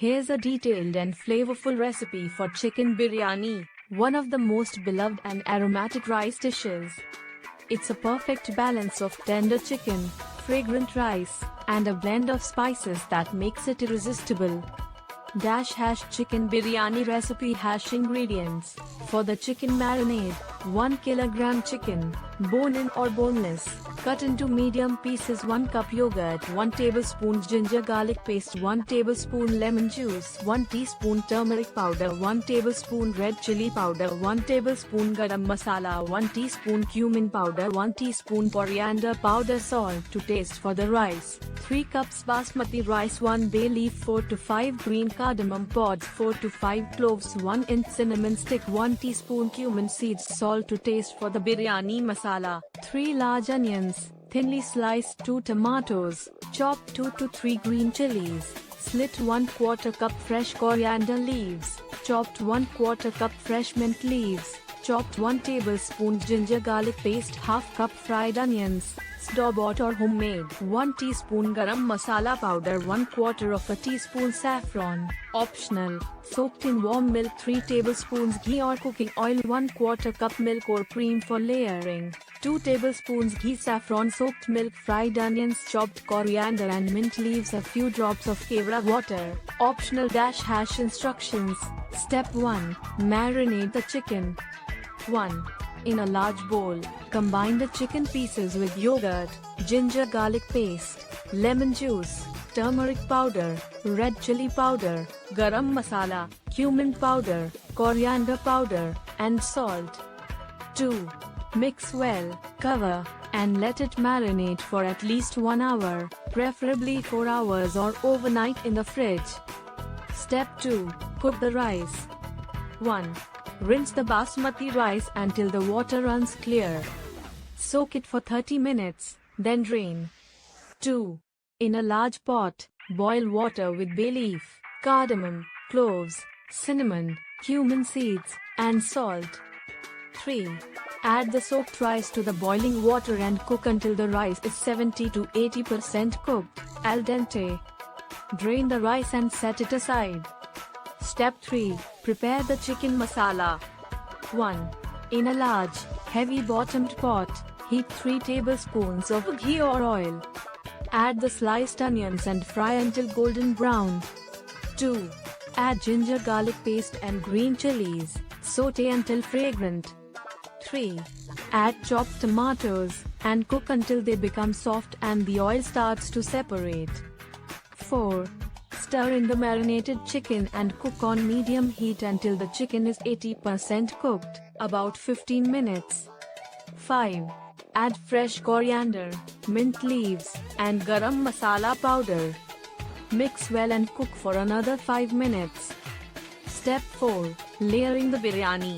Here's a detailed and flavorful recipe for chicken biryani, one of the most beloved and aromatic rice dishes. It's a perfect balance of tender chicken, fragrant rice, and a blend of spices that makes it irresistible. Chicken biryani recipe. Ingredients. For the chicken marinade, 1 kg chicken, bone-in or boneless, cut into medium pieces. 1 cup yogurt, 1 tablespoon ginger garlic paste, 1 tablespoon lemon juice, 1 teaspoon turmeric powder, 1 tablespoon red chili powder, 1 tablespoon garam masala, 1 teaspoon cumin powder, 1 teaspoon coriander powder, salt to taste. For the rice, 3 cups basmati rice, 1 bay leaf, 4 to 5 green cardamom pods, 4 to 5 cloves, 1 inch cinnamon stick, 1 teaspoon cumin seeds, salt to taste. For the biryani masala, 3 large onions, thinly sliced, 2 tomatoes, chopped 2 to 3 green chilies, slit 1/4 cup fresh coriander leaves, chopped 1/4 cup fresh mint leaves, chopped 1 tablespoon ginger garlic paste, ½ cup fried onions, store-bought or homemade, 1 teaspoon garam masala powder, 1/4 of a teaspoon saffron, optional, soaked in warm milk, 3 tablespoons ghee or cooking oil, 1/4 cup milk or cream for layering, 2 tablespoons ghee, saffron, soaked milk, fried onions, chopped coriander and mint leaves, a few drops of kevra water, optional. Instructions. Step 1. Marinate the chicken. 1. In a large bowl, combine the chicken pieces with yogurt, ginger garlic paste, lemon juice, turmeric powder, red chili powder, garam masala, cumin powder, coriander powder, and salt. 2. Mix well, cover, and let it marinate for at least 1 hour, preferably 4 hours or overnight in the fridge. Step 2. Cook the rice. 1. Rinse the basmati rice until the water runs clear. Soak it for 30 minutes, then drain. 2. In a large pot, boil water with bay leaf, cardamom, cloves, cinnamon, cumin seeds, and salt. 3. Add the soaked rice to the boiling water and cook until the rice is 70 to 80% cooked, al dente. Drain the rice and set it aside. Step 3. Prepare the chicken masala. 1. In a large, heavy-bottomed pot, heat 3 tablespoons of ghee or oil. Add the sliced onions and fry until golden brown. 2. Add ginger garlic paste and green chilies, saute until fragrant. 3. Add chopped tomatoes, and cook until they become soft and the oil starts to separate. 4. Stir in the marinated chicken and cook on medium heat until the chicken is 80% cooked, about 15 minutes. 5. Add fresh coriander, mint leaves, and garam masala powder. Mix well and cook for another 5 minutes. Step 4. Layering the biryani.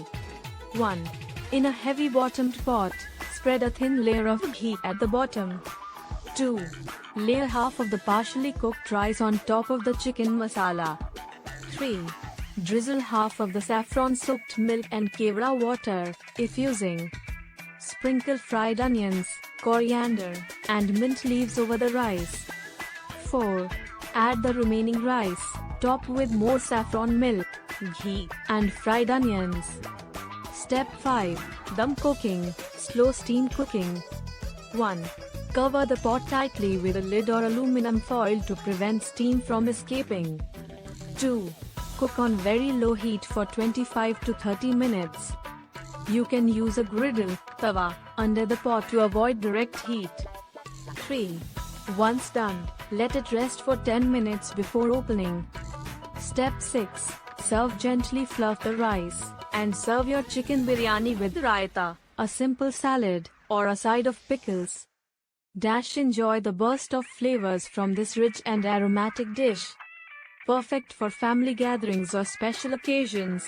1. In a heavy-bottomed pot, spread a thin layer of ghee at the bottom. 2. Layer half of the partially cooked rice on top of the chicken masala. 3. Drizzle half of the saffron-soaked milk and kevra water, if using. Sprinkle fried onions, coriander, and mint leaves over the rice. 4. Add the remaining rice, top with more saffron milk, ghee, and fried onions. Step 5. Dum cooking, slow steam cooking. 1. Cover the pot tightly with a lid or aluminum foil to prevent steam from escaping. 2. Cook on very low heat for 25 to 30 minutes. You can use a griddle, tawa, under the pot to avoid direct heat. 3. Once done, let it rest for 10 minutes before opening. Step 6. Serve gently. Fluff the rice, and serve your chicken biryani with raita, a simple salad, or a side of pickles. Enjoy the burst of flavors from this rich and aromatic dish. Perfect for family gatherings or special occasions.